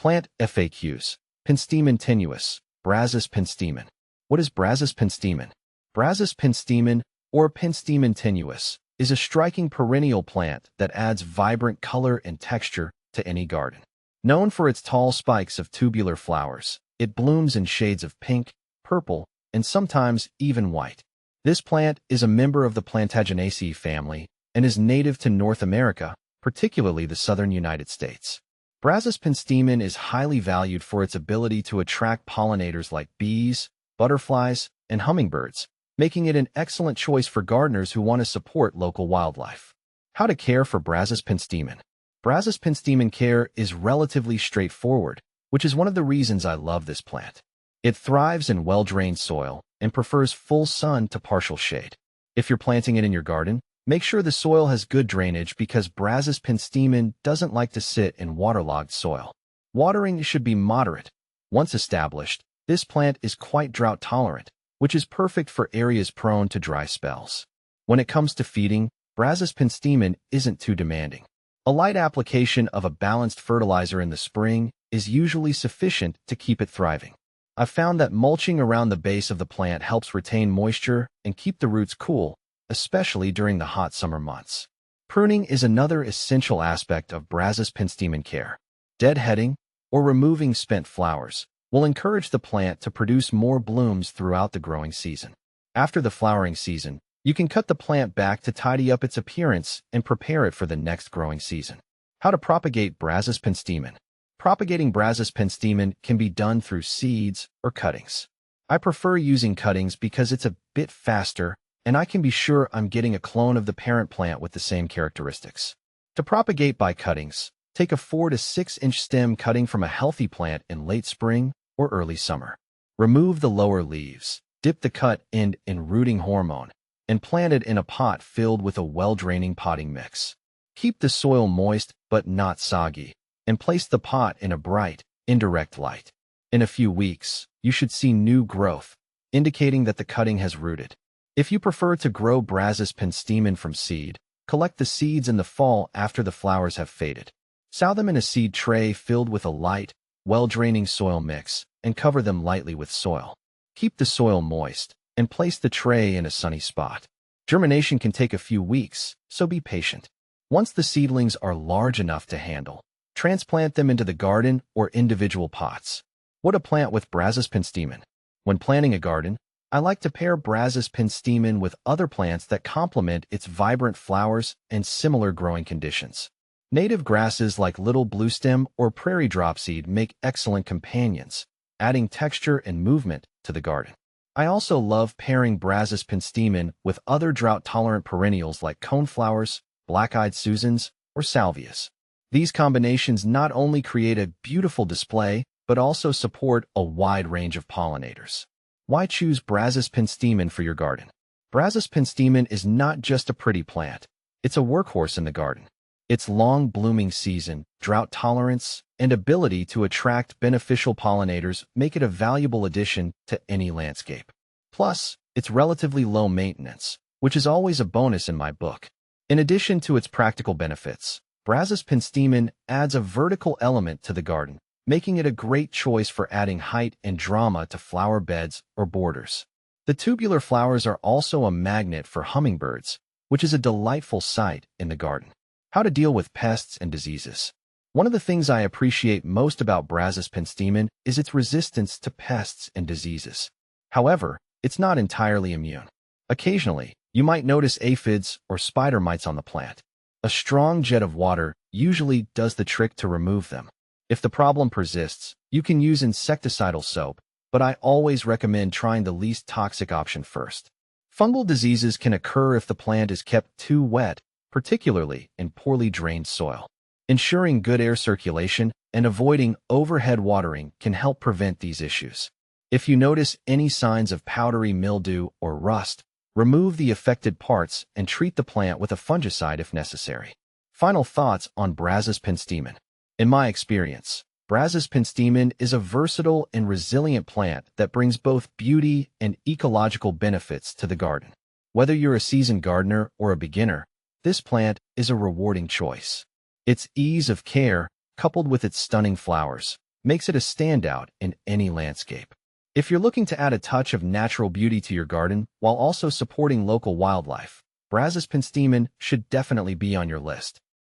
Plant FAQs. Penstemon tenuis. Brazos penstemon. What is Brazos penstemon? Brazos penstemon, or Penstemon tenuis, is a striking perennial plant that adds vibrant color and texture to any garden. Known for its tall spikes of tubular flowers, it blooms in shades of pink, purple, and sometimes even white. This plant is a member of the Plantagenaceae family and is native to North America, particularly the southern United States. Brazos penstemon is highly valued for its ability to attract pollinators like bees, butterflies, and hummingbirds, making it an excellent choice for gardeners who want to support local wildlife. How to care for Brazos penstemon. Brazos penstemon care is relatively straightforward, which is one of the reasons I love this plant. It thrives in well-drained soil and prefers full sun to partial shade. If you're planting it in your garden, make sure the soil has good drainage because Brazos penstemon doesn't like to sit in waterlogged soil. Watering should be moderate. Once established, this plant is quite drought-tolerant, which is perfect for areas prone to dry spells. When it comes to feeding, Brazos penstemon isn't too demanding. A light application of a balanced fertilizer in the spring is usually sufficient to keep it thriving. I've found that mulching around the base of the plant helps retain moisture and keep the roots cool, especially during the hot summer months. Pruning is another essential aspect of Brazos penstemon care. Deadheading, or removing spent flowers, will encourage the plant to produce more blooms throughout the growing season. After the flowering season, you can cut the plant back to tidy up its appearance and prepare it for the next growing season. How to propagate Brazos penstemon. Propagating Brazos penstemon can be done through seeds or cuttings. I prefer using cuttings because it's a bit faster and I can be sure I'm getting a clone of the parent plant with the same characteristics. To propagate by cuttings, take a 4 to 6 inch stem cutting from a healthy plant in late spring or early summer. Remove the lower leaves, dip the cut end in rooting hormone, and plant it in a pot filled with a well-draining potting mix. Keep the soil moist but not soggy, and place the pot in a bright, indirect light. In a few weeks, you should see new growth, indicating that the cutting has rooted. If you prefer to grow Brazos penstemon from seed, collect the seeds in the fall after the flowers have faded. Sow them in a seed tray filled with a light, well-draining soil mix, and cover them lightly with soil. Keep the soil moist, and place the tray in a sunny spot. Germination can take a few weeks, so be patient. Once the seedlings are large enough to handle, transplant them into the garden or individual pots. What to plant with Brazos penstemon. When planting a garden, I like to pair Brazos penstemon with other plants that complement its vibrant flowers and similar growing conditions. Native grasses like little bluestem or prairie dropseed make excellent companions, adding texture and movement to the garden. I also love pairing Brazos penstemon with other drought-tolerant perennials like coneflowers, black-eyed Susans, or salvias. These combinations not only create a beautiful display, but also support a wide range of pollinators. Why choose Brazos penstemon for your garden? Brazos penstemon is not just a pretty plant. It's a workhorse in the garden. Its long blooming season, drought tolerance, and ability to attract beneficial pollinators make it a valuable addition to any landscape. Plus, it's relatively low maintenance, which is always a bonus in my book. In addition to its practical benefits, Brazos penstemon adds a vertical element to the garden, making it a great choice for adding height and drama to flower beds or borders. The tubular flowers are also a magnet for hummingbirds, which is a delightful sight in the garden. How to deal with pests and diseases. One of the things I appreciate most about Brazos penstemon is its resistance to pests and diseases. However, it's not entirely immune. Occasionally, you might notice aphids or spider mites on the plant. A strong jet of water usually does the trick to remove them. If the problem persists, you can use insecticidal soap, but I always recommend trying the least toxic option first. Fungal diseases can occur if the plant is kept too wet, particularly in poorly drained soil. Ensuring good air circulation and avoiding overhead watering can help prevent these issues. If you notice any signs of powdery mildew or rust, remove the affected parts and treat the plant with a fungicide if necessary. Final thoughts on Brazos penstemon. In my experience, Brazos penstemon is a versatile and resilient plant that brings both beauty and ecological benefits to the garden. Whether you're a seasoned gardener or a beginner, this plant is a rewarding choice. Its ease of care, coupled with its stunning flowers, makes it a standout in any landscape. If you're looking to add a touch of natural beauty to your garden while also supporting local wildlife, Brazos Penstemon should definitely be on your list.